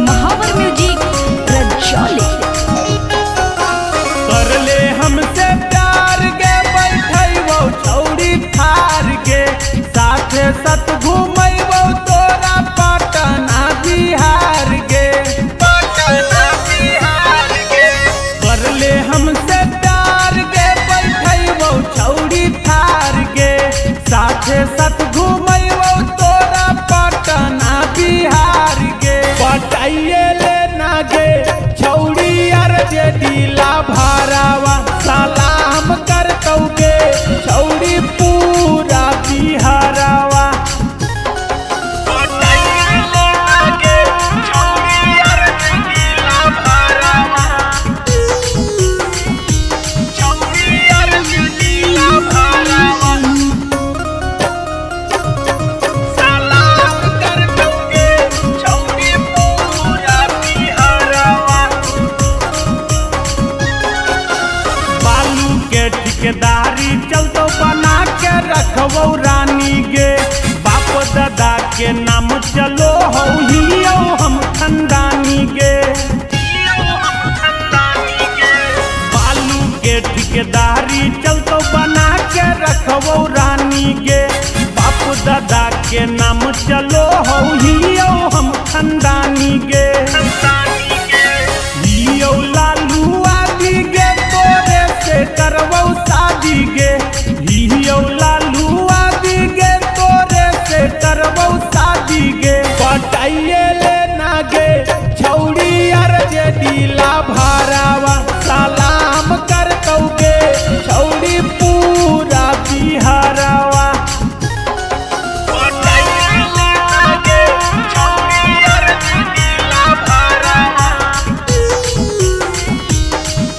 महावर म्यूजिक रजौली। कर ले हमसे प्यार गे बैठो छौड़ी ठार गे साथे सत घूमो तोरा पटना बिहार गे पटना बिहार गे। कर ले हमसे प्यार गे बैठो छौड़ी ठार गे साथे सत घूमो तोरा पटना बिहार गे। पटाइए ले ना गे छौड़ी यार जे दिला भारावा सलाम करतौ गे छौड़ी पूरा बिहारावा। पटाइए ले ना गे छौड़ी यार जे दिला भारावा छौड़ी यार जे दिला भारावा सलाम करतौ गे छौड़ी पूरा बिहारावा। बालू के ठिकेदारी चलतो बना के रखबो रानी गे बाप दादा के नाम चलो हियो हम खंडानी गे। बालू के ठिकेदारी चलतो बना के रखबो रानी गे बाप दादा के नाम चलो हियो हम खंडानी गे। हियो लालू आदि गे तोरे से करबौ शादी गे हियो लालू आदि गे तोरे से करबौ शादी गे। पटाइए ले ना गे छौड़ी यार जे दिला भारावा सलाम करतौ गे छौड़ी पूरा बिहारावा। पटाइए ले ना गे छौड़ी यार जे दिला भारावा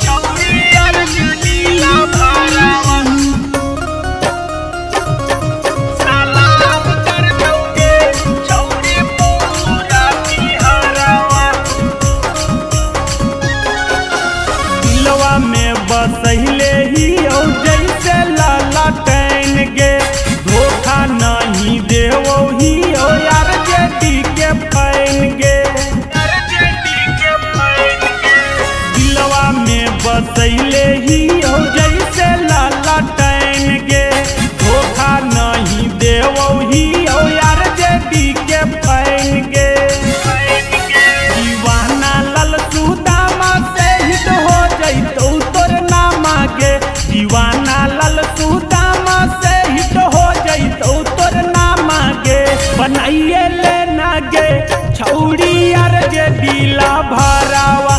छौड़ी यार जे दिला भारावा सलाम करतौ गे छौड़ी पूरा बिहारावा। दिलवा में बसहिले ही औ जैसे लाला टैन गे धोखा नहीं देवो ही ओ यार जेडी के फैन गे। दिलवा में बसैले ही हो जैसे लाला टैन गे धोखा नहीं देवो ही ओ यार जेडी के फैन गे। दीवाना लल सुदामा से हिट हो जैतौ तोर नामा गे दीवाना लल सुदामा से हिट हो जैतौ तोर नामा गे। बनाइए ले ना गे छौड़ी यार जे दिला भारावा